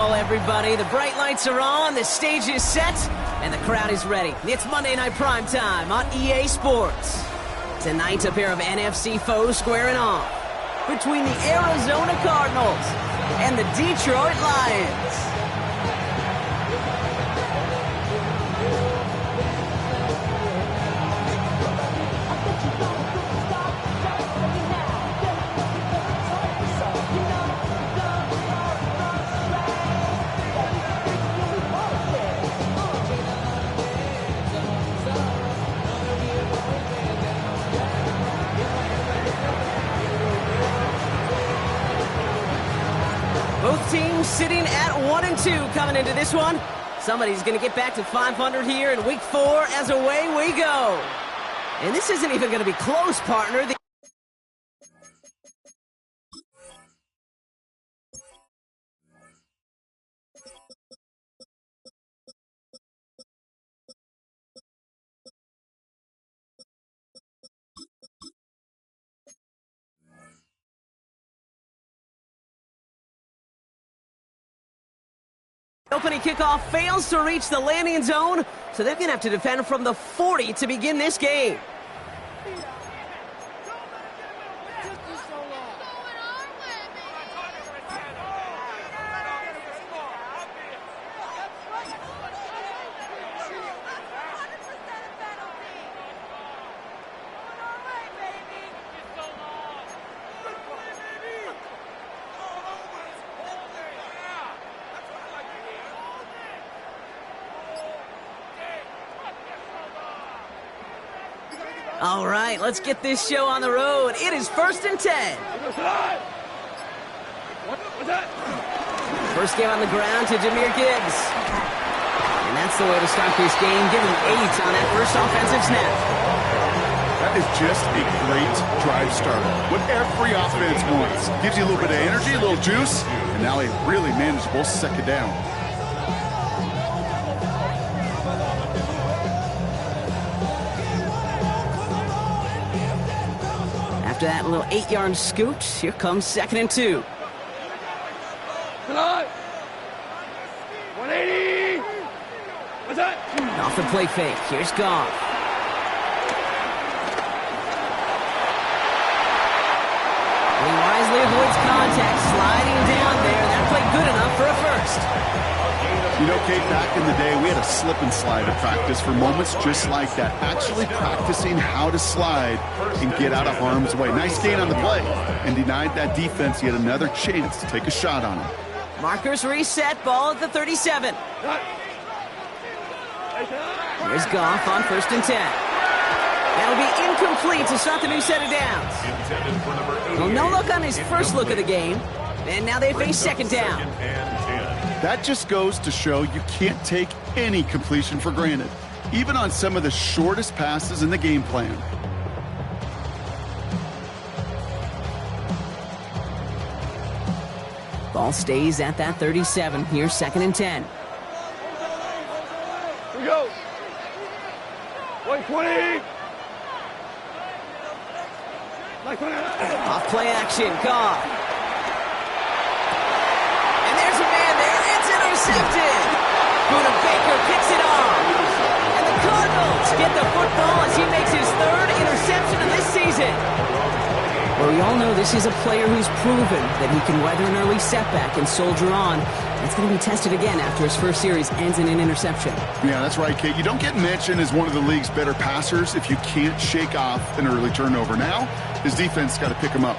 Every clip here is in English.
Hello, everybody. The bright lights are on, the stage is set, and the crowd is ready. It's Monday Night Primetime on EA Sports. Tonight, a pair of NFC foes squaring off between the Arizona Cardinals and the Detroit Lions. Both teams sitting at 1-2 coming into this one. Somebody's going to get back to 500 here in Week 4 as away we go. And this isn't even going to be close, partner. Opening kickoff fails to reach the landing zone, so they're going to have to defend from the 40 to begin this game. All right, let's get this show on the road. It is 1st and 10. First game on the ground to Jahmyr Gibbs. And that's the way to start this game. Give him 8 on that first offensive snap. That is just a great drive starter. What every offense wants. Gives you a little bit of energy, a little juice, and now a really manageable second down. After that little 8-yard scoot, here comes 2nd and 2. 180. What's that? Off the play fake, here's Goff. He wisely avoids contact, sliding down there. That played good enough for a first. You know, Kate, back in the day, we had a slip and slide at practice for moments just like that. Actually practicing how to slide and get out of harm's way. Nice gain on the play, and denied that defense yet another chance to take a shot on him. Markers reset, ball at the 37. Here's Goff on 1st and 10. That'll be incomplete to start the new set of downs. Well, no look on his first look of the game, and now they face 2nd down. That just goes to show you can't take any completion for granted, even on some of the shortest passes in the game plan. Ball stays at that 37. Here's 2nd and 10. Here we go. 120. Off play action, Goff. And there's a man there. It's intercepted. Buda Baker picks it off. And the Cardinals get the football as he makes his 3rd interception of this season. Well, we all know this is a player who's proven that he can weather an early setback and soldier on. It's going to be tested again after his first series ends in an interception. Yeah, that's right, Kate. You don't get mentioned as one of the league's better passers if you can't shake off an early turnover. Now, his defense got to pick him up.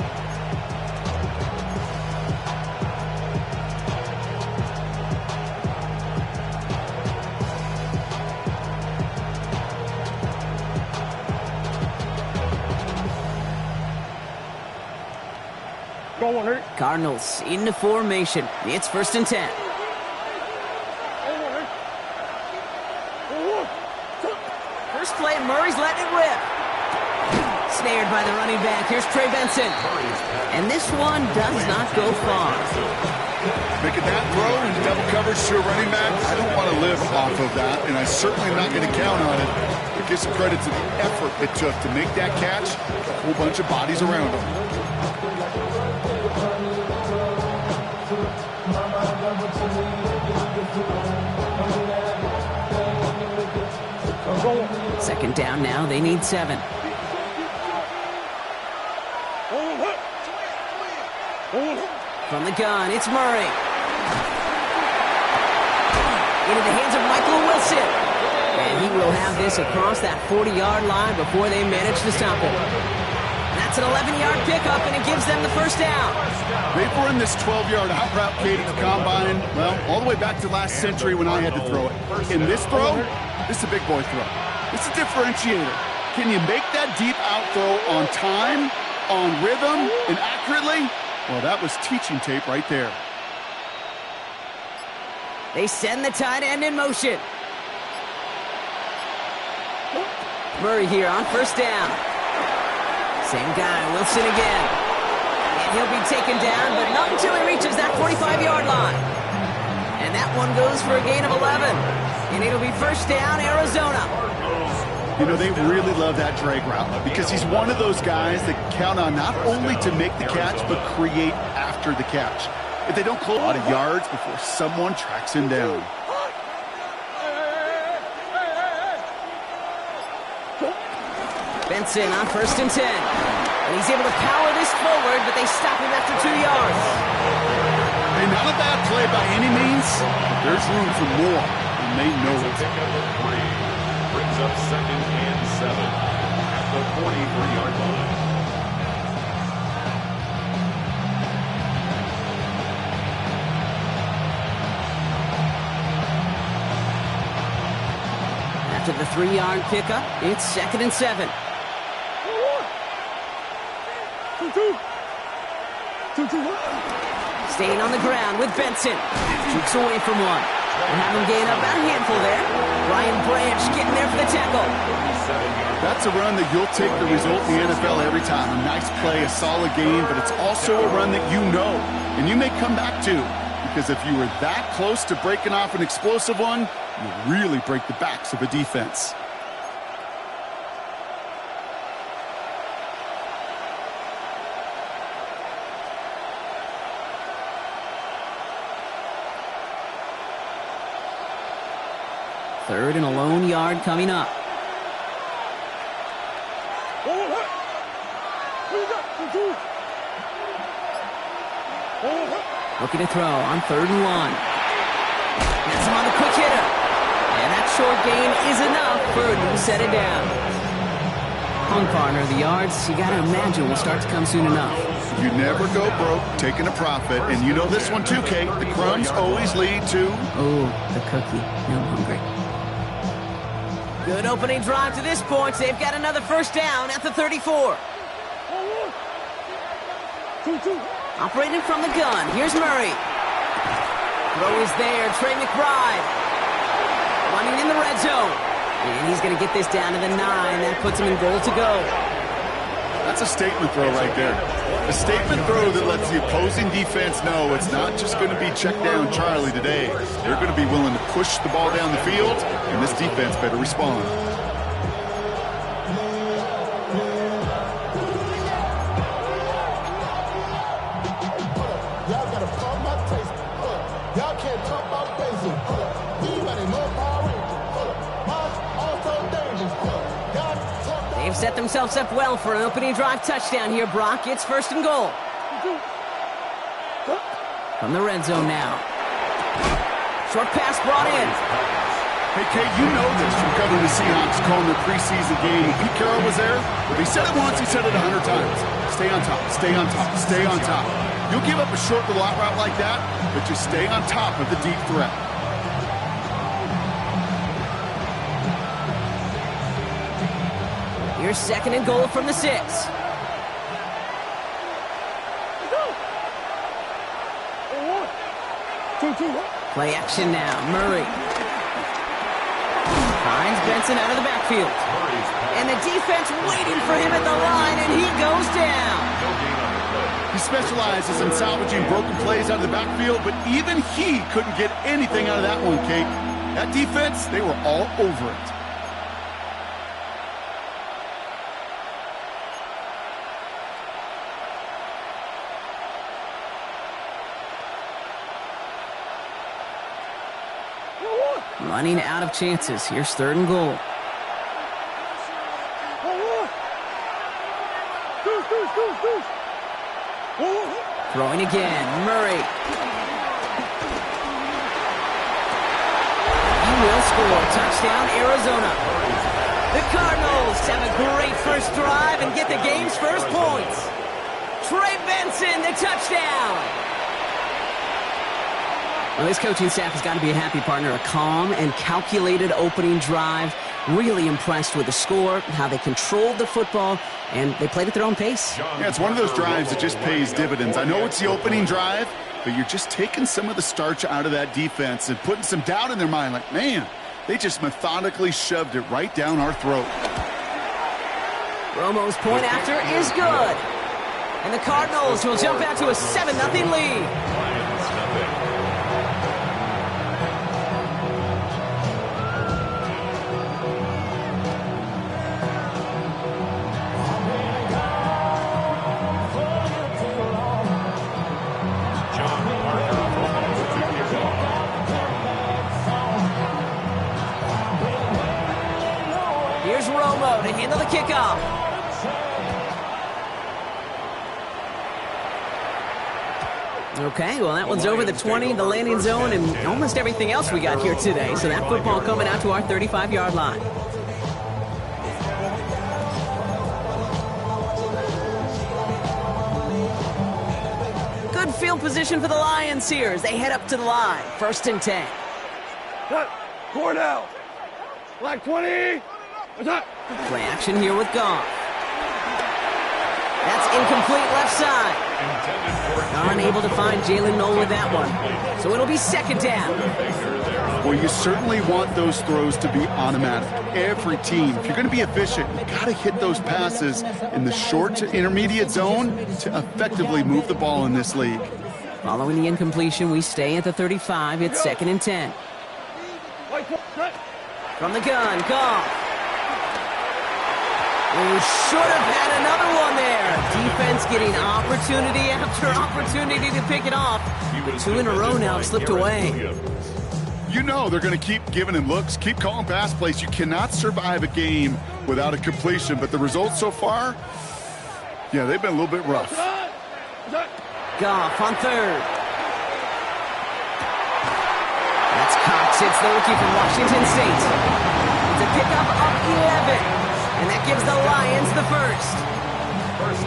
Cardinals into formation. It's 1st and 10. First play, Murray's letting it rip. Snared by the running back. Here's Trey Benson. And this one does not go far. Making that throw in double coverage to a running back, I don't want to live off of that, and I certainly am not going to count on it. But give some credit to the effort it took to make that catch, a whole bunch of bodies around him. Second down now, they need 7. From the gun, it's Murray. Into the hands of Michael Wilson. And he will have this across that 40-yard line before they manage to stop him. That's an 11-yard pickup, and it gives them the first down. They've run this 12-yard out route, Kate, at the combine, well, all the way back to last century when I had to throw it. In this throw, this is a big boy throw. It's a differentiator. Can you make that deep out throw on time, on rhythm, and accurately? Well, that was teaching tape right there. They send the tight end in motion. Murray here on first down. Same guy, Wilson again. And he'll be taken down, but not until he reaches that 45-yard line. And that one goes for a gain of 11. And it'll be first down, Arizona. You know, they really love that drag route because he's one of those guys that count on not only to make the catch, but create after the catch. If they don't close a lot of yards before someone tracks him down. Benson on first and 10. And he's able to power this forward, but they stop him after 2 yards. Hey, not a bad play by any means. There's room for more, and they know it. Brings up second and 7 at the 43-yard line. After the 3-yard pickup, it's second and 7. Staying on the ground with Benson. Jukes away from one. We'll have him gain up about a handful there. Brian Branch getting there for the tackle. That's a run that you'll take the result in the NFL every time. A nice play, a solid game, but it's also a run that you know, and you may come back to. Because if you were that close to breaking off an explosive one, you really break the backs of a defense. Third and a lone yard coming up. Looking to throw on 3rd and 1. Gets him on the quick hitter. And that short gain is enough for a new set of downs. Hung partner, the yards, you got to imagine, will start to come soon enough. You never go broke taking a profit, and you know this one too, Kate. The crumbs always lead to... Oh, the cookie. Now I'm hungry. Good opening drive to this point. They've got another first down at the 34. Operating from the gun. Here's Murray. Throw is there. Trey McBride. Running in the red zone. And he's going to get this down to the 9. That puts him in goal to go. That's a statement throw right there. A statement throw that lets the opposing defense know it's not just going to be check down Charlie today. They're going to be willing to push the ball down the field, and this defense better respond. They've set themselves up well for an opening drive touchdown here, Brock. It's 1st and goal. From the red zone now. Short pass brought in. Hey, Kate, you know this from covering the Seahawks, calling their preseason game. When Pete Carroll was there, if he said it once, he said it 100 times. Stay on top, stay on top, stay on top. You'll give up a short little out route like that, but just stay on top of the deep threat. Here's 2nd and goal from the 6. Play action now. Murray finds Benson out of the backfield. And the defense waiting for him at the line, and he goes down. He specializes in salvaging broken plays out of the backfield, but even he couldn't get anything out of that one, Kate. That defense, they were all over it. Running out of chances. Here's 3rd and goal. Throwing again. Murray. He will score. Touchdown, Arizona. The Cardinals have a great first drive and get the game's first points. Trey Benson, the touchdown. Well, this coaching staff has got to be a happy partner. A calm and calculated opening drive. Really impressed with the score, how they controlled the football, and they played at their own pace. Yeah, it's one of those drives that just pays dividends. I know it's the opening drive, but you're just taking some of the starch out of that defense and putting some doubt in their mind. Like, man, they just methodically shoved it right down our throat. Romo's point after is good. And the Cardinals will jump out to a 7-0 lead. Here's Romo to handle the kickoff. Okay, well, that one's over the 20, the landing zone, and almost everything else we got here today. So that football coming out to our 35-yard line. Good field position for the Lions here as they head up to the line. 1st and 10. Cut. Core now. Black 20. Attack. Play action here with Goff. That's incomplete left side. Unable to find Jalen Noel with that one. So it'll be 2nd down. Well, you certainly want those throws to be automatic. Every team, if you're going to be efficient, you got to hit those passes in the short to intermediate zone to effectively move the ball in this league. Following the incompletion, we stay at the 35. It's 2nd and 10. From the gun, Goff. We should have had another one there. Defense getting opportunity after opportunity to pick it off. But 2 in a row now have slipped away. You know they're going to keep giving him looks, keep calling pass plays. You cannot survive a game without a completion. But the results so far, yeah, they've been a little bit rough. Goff on 3rd. That's Cox. It's the rookie from Washington State. It's a pickup of 11. And that gives the Lions the 1st.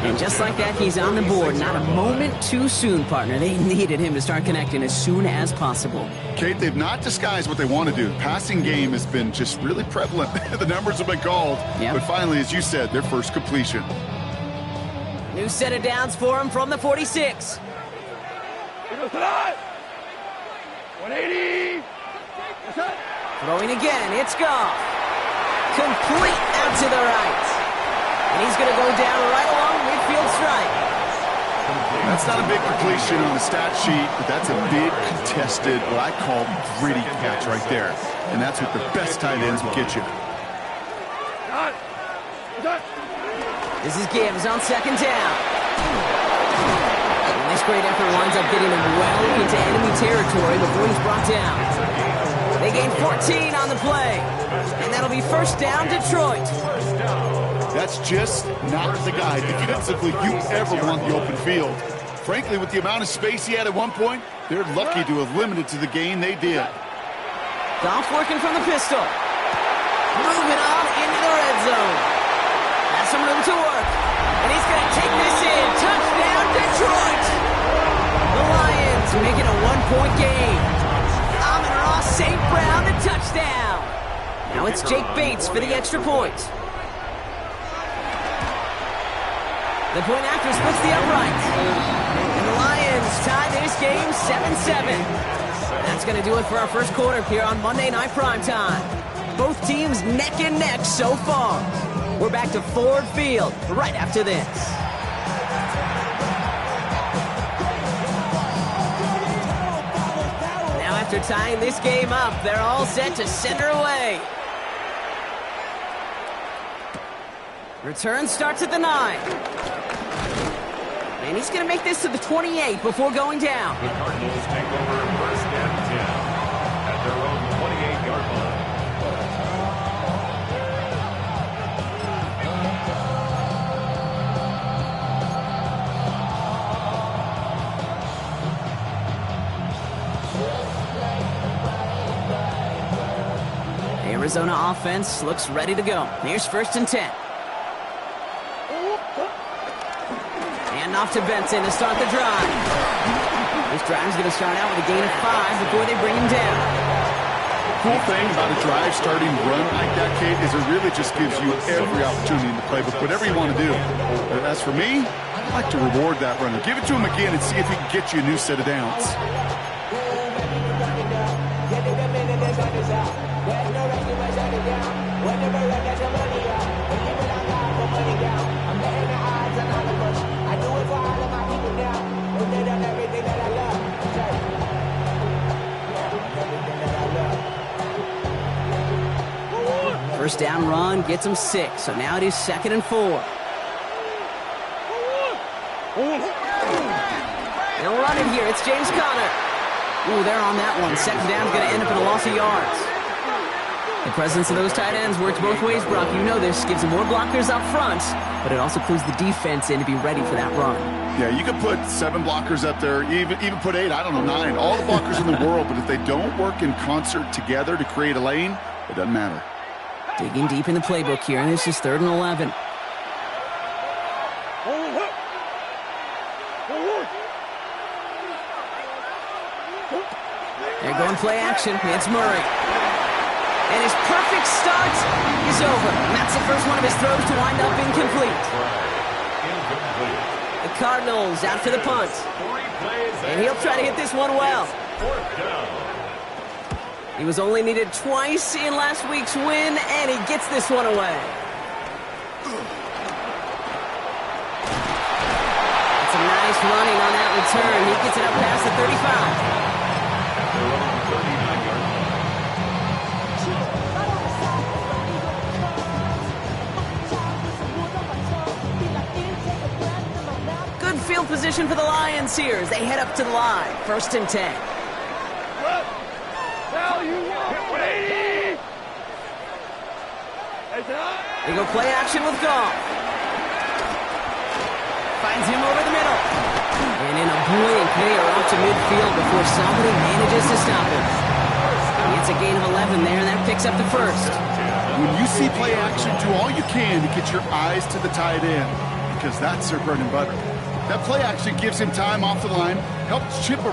And just like that, he's on the board. Not a moment too soon, partner. They needed him to start connecting as soon as possible. Kate, they've not disguised what they want to do. Passing game has been just really prevalent. The numbers have been called. Yep. But finally, as you said, their first completion. New set of downs for him from the 46. 180. Throwing again. It's Goff. Complete out to the right. And he's going to go down right along midfield stripe. That's not a big completion on the stat sheet, but that's a big contested, what I call gritty catch right there. And that's what the best tight ends will get you. This is Gibbs on 2nd down. And this great effort winds up getting him well into enemy territory before he's brought down. They gain 14 on the play. And that'll be 1st down, Detroit. That's just not the guy defensively you ever want the open field. Frankly, with the amount of space he had at one point, they're lucky to have limited to the gain they did. Goff working from the pistol. Moving on into the red zone. Has some room to work. And he's going to take this in. Touchdown, Detroit. The Lions make it a 1-point game. Amon-Ra St. Brown, the touchdown. Now it's Jake Bates for the extra point. The point after splits the upright. And the Lions tie this game 7-7. That's going to do it for our first quarter here on Monday Night Primetime. Both teams neck and neck so far. We're back to Ford Field right after this. Now after tying this game up, they're all set to send her away. Return starts at the 9. And he's going to make this to the 28 before going down. The Cardinals take over 1st and 10 at their own 28-yard Arizona offense looks ready to go. Here's 1st and 10. And off to Benson to start the drive. This drive's going to start out with a gain of 5 before they bring him down. Cool thing about a drive starting run like that, Kate, is it really just gives you every opportunity in the playbook, whatever you want to do. But as for me, I'd like to reward that runner. Give it to him again and see if he can get you a new set of downs. First down run gets him 6, so now it is 2nd and 4. They'll run it here. It's James Conner. Ooh, they're on that one. 2nd down's going to end up in a loss of yards. The presence of those tight ends works both ways, Brock. You know this. Gives them more blockers up front, but it also clues the defense in to be ready for that run. Yeah, you could put 7 blockers up there, even put 8, I don't know, 9. All the blockers in the world, but if they don't work in concert together to create a lane, it doesn't matter. Digging deep in the playbook here, and this is 3rd and 11. They're going play action. It's Murray. And his perfect start is over. And that's the first one of his throws to wind up incomplete. The Cardinals out for the punt. And he'll try to hit this one well. He was only needed twice in last week's win, and he gets this one away. It's a nice running on that return. He gets it up past the 35. Good field position for the Lions here as they head up to the line. 1st and 10. They go play action with Goff. Finds him over the middle. And in a blink, they are off to midfield before somebody manages to stop him. It's a gain of 11 there, and that picks up the 1st. When you see play action, do all you can to get your eyes to the tight end, because that's their bread and butter. That play action gives him time off the line, helps chip